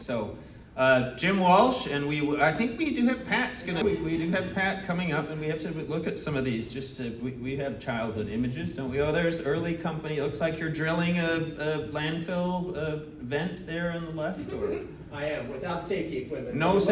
So Jim Walsh, and I think we do have Pat's gonna, we do have Pat coming up, and we have to look at some of these just to, we have childhood images, don't we? Oh, there's early company. It looks like you're drilling a landfill vent there on the left, or? I am, without safety equipment. No, you. It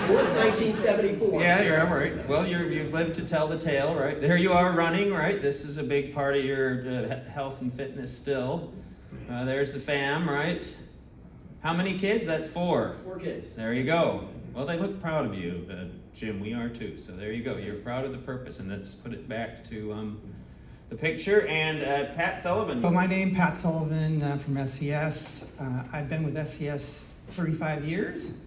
was 1974. Yeah, you're right. Well, you've lived to tell the tale, right? There you are running, right? This is a big part of your health and fitness still. There's the fam, right? How many kids? That's 4. 4 kids. There you go. Well, they look proud of you, Jim. We are too. So there you go. You're proud of the purpose, and let's put it back to the picture. And Pat Sullivan. So my name, Pat Sullivan from SCS. I've been with SCS 35 years.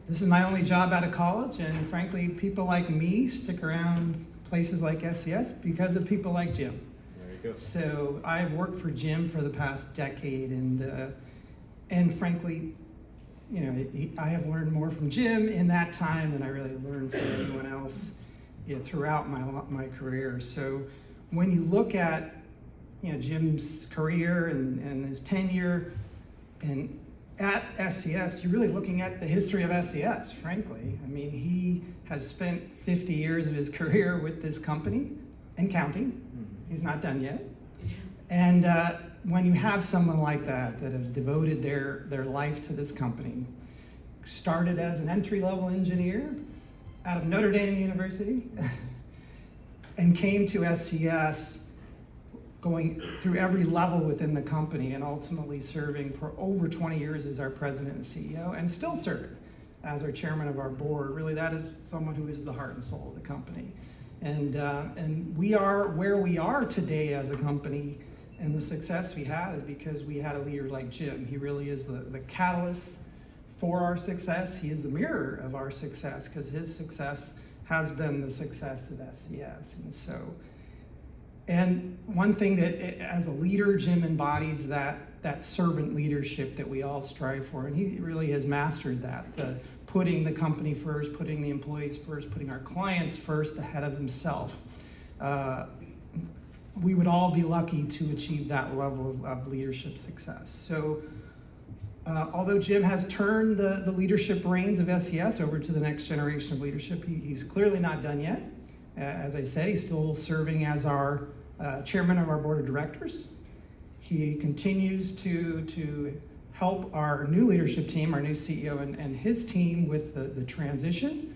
This is my only job out of college, and frankly, people like me stick around places like SCS because of people like Jim. There you go. So I've worked for Jim for the past decade, and frankly, you know, I have learned more from Jim in that time than I really learned from anyone else throughout my career. So when you look at, you know, Jim's career and his tenure and at SCS, you're really looking at the history of SCS, frankly. I mean, he has spent 50 years of his career with this company and counting. He's not done yet. And when you have someone like that has devoted their life to this company, started as an entry-level engineer out of Notre Dame University, and came to SCS going through every level within the company and ultimately serving for over 20 years as our president and CEO, and still serving as our chairman of our board. Really, that is someone who is the heart and soul of the company. And we are where we are today as a company, and the success we had is because we had a leader like Jim. He really is the catalyst for our success. He is the mirror of our success, because his success has been the success of SCS. And one thing that, as a leader, Jim embodies that servant leadership that we all strive for, and he really has mastered that, putting the company first, putting the employees first, putting our clients first ahead of himself. We would all be lucky to achieve that level of leadership success. So although Jim has turned the leadership reins of SCS over to the next generation of leadership, he's clearly not done yet. As I said, he's still serving as our chairman of our board of directors. He continues to help our new leadership team, our new CEO and his team with the transition,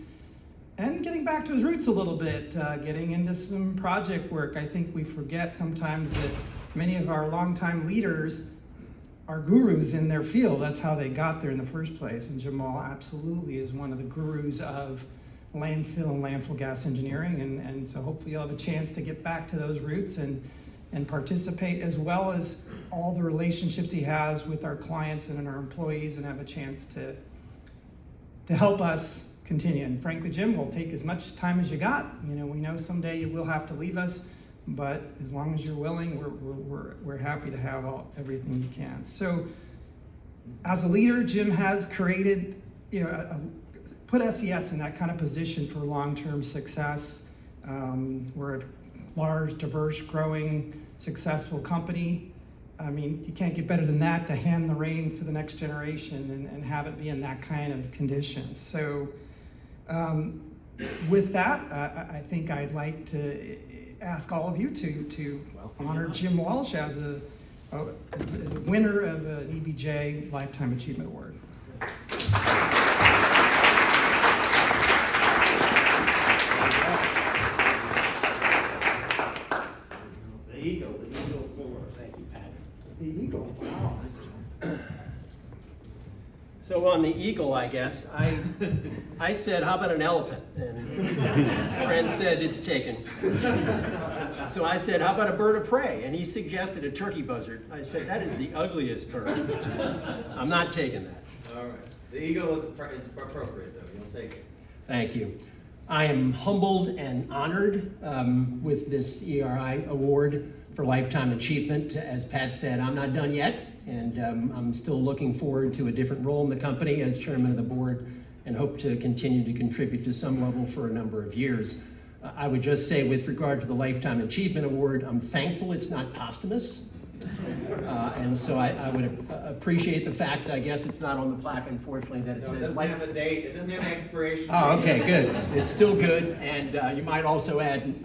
and getting back to his roots a little bit, getting into some project work. I think we forget sometimes that many of our longtime leaders are gurus in their field. That's how they got there in the first place. And Jamal absolutely is one of the gurus of landfill and landfill gas engineering. And so hopefully you'll have a chance to get back to those roots and participate, as well as all the relationships he has with our clients and our employees, and have a chance to help us continue. And frankly, Jim, will take as much time as you got. You know, we know someday you will have to leave us, but as long as you're willing, we're happy to have everything you can. So as a leader, Jim has created, you know, put SCS in that kind of position for long-term success. We're a large, diverse, growing, successful company. I mean, you can't get better than that, to hand the reins to the next generation and have it be in that kind of condition. So with that, I think I'd like to ask all of you to honor Jim Walsh as a winner of an EBJ Lifetime Achievement Award. The Eagle soars. Thank you, Pat. The Eagle. Wow. So on the eagle, I guess, I said, how about an elephant? And Fred said, it's taken. So I said, how about a bird of prey? And he suggested a turkey buzzard. I said, that is the ugliest bird. I'm not taking that. All right. The eagle is appropriate, though. You'll take it. Thank you. I am humbled and honored with this ERI award for Lifetime Achievement. As Pat said, I'm not done yet, and I'm still looking forward to a different role in the company as chairman of the board, and hope to continue to contribute to some level for a number of years. I would just say, with regard to the Lifetime Achievement Award, I'm thankful it's not posthumous. And so I would appreciate the fact, I guess it's not on the plaque, unfortunately, that it No, it says doesn't life. have a date, it doesn't have an expiration. Oh, okay, good. It's still good, and you might also add,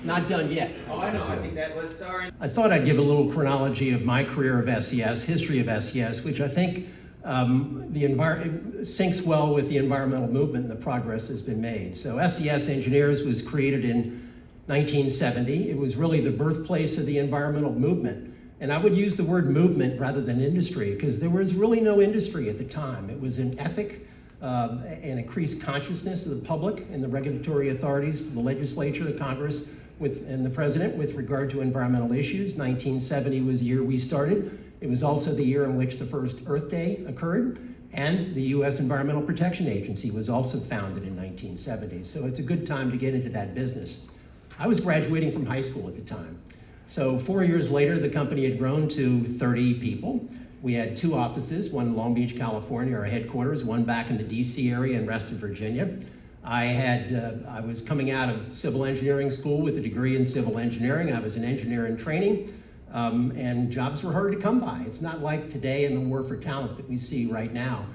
not done yet. Oh, I know, I think that was, sorry. I thought I'd give a little chronology of my career of SCS, history of SCS, which I think syncs well with the environmental movement and the progress that's been made. So SCS Engineers was created in 1970. It was really the birthplace of the environmental movement. And I would use the word movement rather than industry because there was really no industry at the time. It was an ethic and increased consciousness of the public and the regulatory authorities, the legislature, the Congress, and the president with regard to environmental issues. 1970 was the year we started. It was also the year in which the first Earth Day occurred, and the U.S. Environmental Protection Agency was also founded in 1970. So it's a good time to get into that business. I was graduating from high school at the time. So 4 years later, the company had grown to 30 people. We had 2 offices, one in Long Beach, California, our headquarters, one back in the DC area in Reston, Virginia. I was coming out of civil engineering school with a degree in civil engineering. I was an engineer in training, and jobs were hard to come by. It's not like today in the war for talent that we see right now.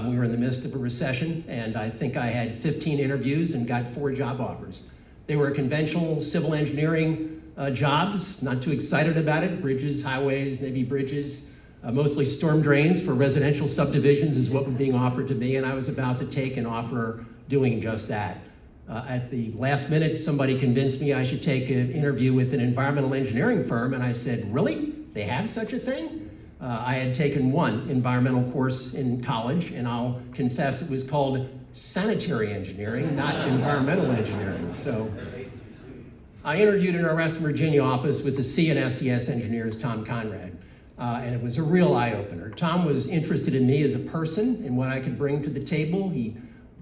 We were in the midst of a recession, and I think I had 15 interviews and got 4 job offers. They were conventional civil engineering jobs, not too excited about it. Bridges, highways, maybe bridges, mostly storm drains for residential subdivisions is what was being offered to me, and I was about to take an offer doing just that. At the last minute, somebody convinced me I should take an interview with an environmental engineering firm, and I said, really? They have such a thing? I had taken one environmental course in college, and I'll confess it was called sanitary engineering, not environmental engineering. So I interviewed in our Reston, Virginia office with the C and SCS Engineers, Tom Conrad, and it was a real eye-opener. Tom was interested in me as a person and what I could bring to the table. He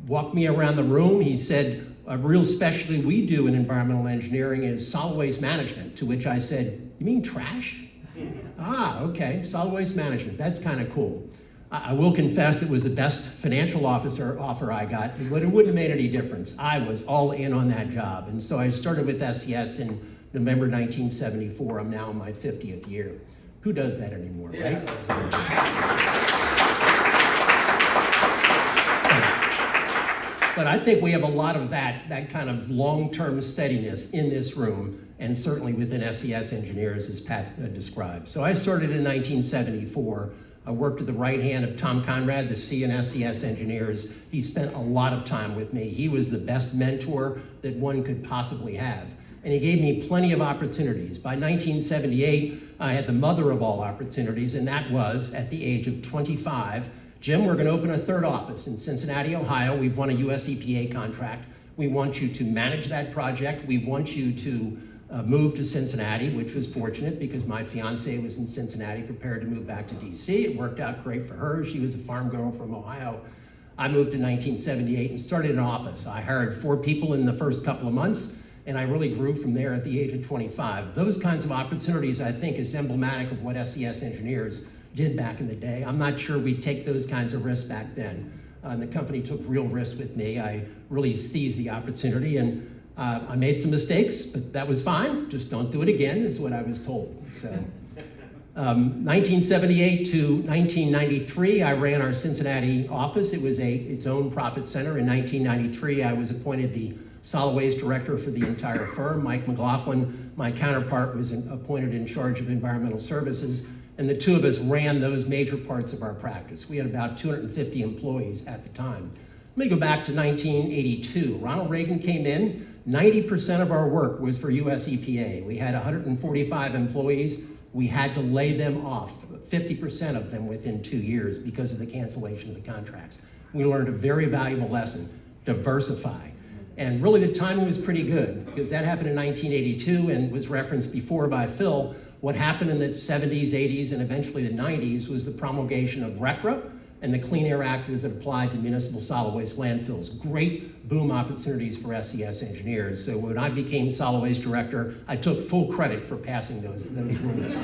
walked me around the room. He said, a real specialty we do in environmental engineering is solid waste management, to which I said, you mean trash? Ah, okay, solid waste management, that's kind of cool. I will confess it was the best financial offer I got, but it wouldn't have made any difference. I was all in on that job. And so I started with SCS in November 1974. I'm now in my 50th year. Who does that anymore, right? But I think we have a lot of that kind of long-term steadiness in this room, and certainly within SCS Engineers, as Pat described. So I started in 1974. I worked at the right hand of Tom Conrad, the C and SCS Engineers. He spent a lot of time with me. He was the best mentor that one could possibly have. And he gave me plenty of opportunities. By 1978, I had the mother of all opportunities, and that was, at the age of 25, Jim, we're going to open a 3rd office in Cincinnati, Ohio. We've won a US EPA contract. We want you to manage that project. We want you to move to Cincinnati, which was fortunate because my fiance was in Cincinnati, prepared to move back to DC. It worked out great for her. She was a farm girl from Ohio. I moved in 1978 and started an office. I hired 4 people in the first couple of months, and I really grew from there at the age of 25. Those kinds of opportunities, I think, is emblematic of what SCS Engineers did back in the day. I'm not sure we'd take those kinds of risks back then. And the company took real risks with me. I really seized the opportunity, and I made some mistakes, but that was fine. Just don't do it again, is what I was told. So, 1978 to 1993, I ran our Cincinnati office. It was its own profit center. In 1993, I was appointed the solid waste director for the entire firm. Mike McLaughlin, my counterpart, was appointed in charge of environmental services, and the 2 of us ran those major parts of our practice. We had about 250 employees at the time. Let me go back to 1982. Ronald Reagan came in. 90% of our work was for US EPA. We had 145 employees. We had to lay them off, 50% of them within 2 years because of the cancellation of the contracts. We learned a very valuable lesson, diversify. And really the timing was pretty good because that happened in 1982 and was referenced before by Phil. What happened in the 70s, 80s, and eventually the 90s was the promulgation of RCRA, and the Clean Air Act was applied to municipal solid waste landfills. Great boom opportunities for SCS Engineers. So when I became solid waste director, I took full credit for passing those rules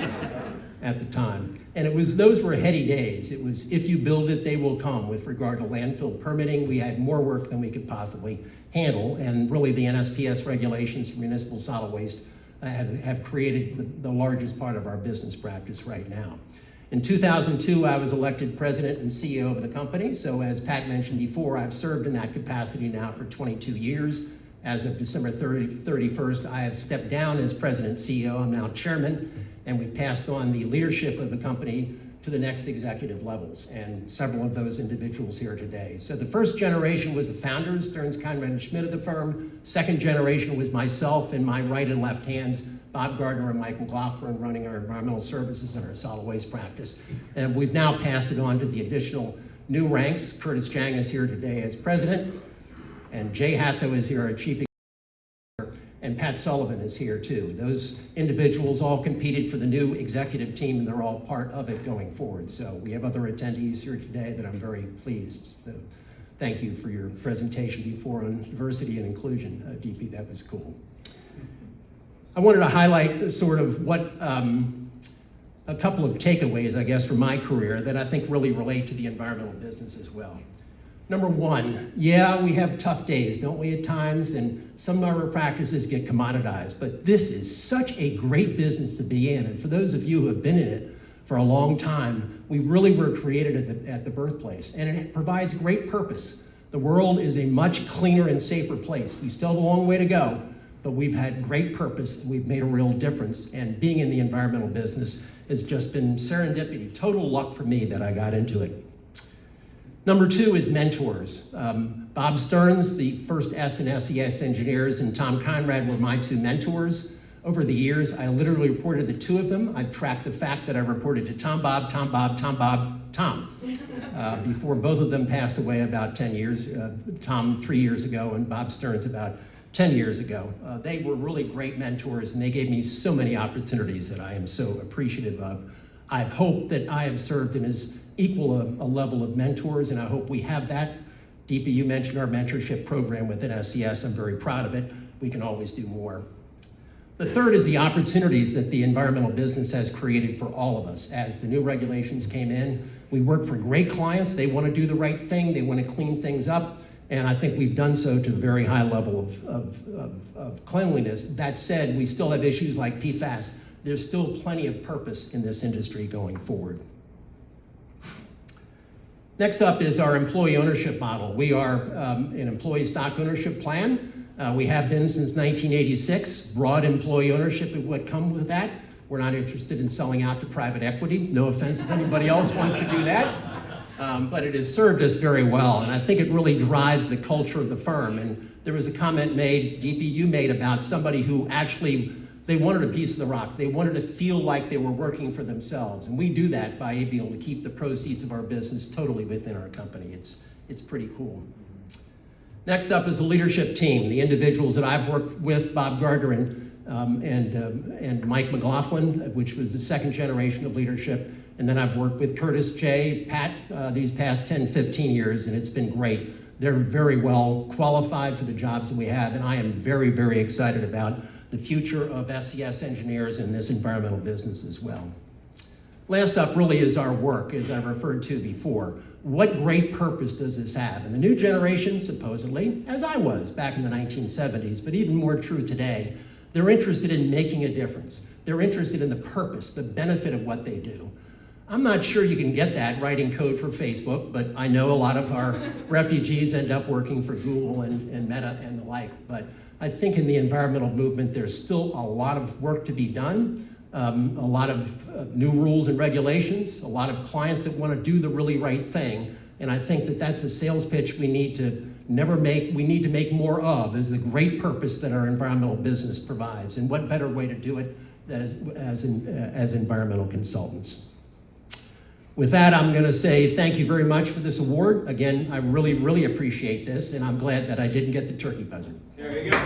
at the time. And those were heady days. It was, if you build it, they will come. With regard to landfill permitting, we had more work than we could possibly handle, and really the NSPS regulations for municipal solid waste have created the largest part of our business practice right now. In 2002, I was elected president and CEO of the company. So as Pat mentioned before, I've served in that capacity now for 22 years. As of December 31st, I have stepped down as president and CEO. I'm now chairman, and we passed on the leadership of the company to the next executive levels, and several of those individuals here today. So the first generation was the founders, Stearns, Conrad, and Schmidt of the firm. Second generation was myself and my right and left hands, Bob Gardner and Mike McLaughlin, running our environmental services and our solid waste practice. And we've now passed it on to the additional new ranks. Curtis Jang is here today as president, and Jay Hatho is here, our chief executive, and Pat Sullivan is here too. Those individuals all competed for the new executive team, and they're all part of it going forward. So we have other attendees here today that I'm very pleased. So thank you for your presentation before on diversity and inclusion, DP, that was cool. I wanted to highlight sort of what a couple of takeaways, I guess, from my career that I think really relate to the environmental business as well. Number one, yeah, we have tough days, don't we, at times, and some of our practices get commoditized, but this is such a great business to be in, and for those of you who have been in it for a long time, we really were created at the birthplace, and it provides great purpose. The world is a much cleaner and safer place. We still have a long way to go, but we've had great purpose, and we've made a real difference, and being in the environmental business has just been serendipity, total luck for me that I got into it. Number two is mentors. Bob Stearns, the first S in SCS Engineers, and Tom Conrad were my two mentors. Over the years, I literally reported the two of them. I've tracked the fact that I reported to Tom, Bob, Tom, Bob, Tom, Bob, Tom, before both of them passed away about 10 years, Tom 3 years ago and Bob Stearns about 10 years ago. They were really great mentors, and they gave me so many opportunities that I am so appreciative of. I hope that I have served in as equal a level of mentors, and I hope we have that. DP, you mentioned our mentorship program within SCS. I'm very proud of it. We can always do more. The third is the opportunities that the environmental business has created for all of us. As the new regulations came in, we work for great clients. They want to do the right thing. They want to clean things up. And I think we've done so to a very high level of cleanliness. That said, we still have issues like PFAS. There's still plenty of purpose in this industry going forward. Next up is our employee ownership model. We are an employee stock ownership plan. We have been since 1986. Broad employee ownership is what comes with that. We're not interested in selling out to private equity. No offense if anybody else wants to do that. But it has served us very well, and I think it really drives the culture of the firm. And there was a comment made, DP, you made, about somebody who actually, they wanted a piece of the rock. They wanted to feel like they were working for themselves. And we do that by being able to keep the proceeds of our business totally within our company. It's pretty cool. Next up is the leadership team, the individuals that I've worked with, Bob Gardner and Mike McLaughlin, which was the second generation of leadership. And then I've worked with Curtis, Jay, Pat, these past 10, 15 years, and it's been great. They're very well qualified for the jobs that we have, and I am very, very excited about the future of SCS Engineers in this environmental business as well. Last up really is our work, as I referred to before. What great purpose does this have? And the new generation, supposedly, as I was back in the 1970s, but even more true today, they're interested in making a difference. They're interested in the purpose, the benefit of what they do. I'm not sure you can get that writing code for Facebook, but I know a lot of our refugees end up working for Google and Meta and the like. But I think in the environmental movement, there's still a lot of work to be done, a lot of new rules and regulations, a lot of clients that want to do the really right thing. And I think that that's a sales pitch we need to make more of, is the great purpose that our environmental business provides. And what better way to do it as environmental consultants. With that, I'm going to say thank you very much for this award. Again, I really, really appreciate this, and I'm glad that I didn't get the turkey buzzard. There you go.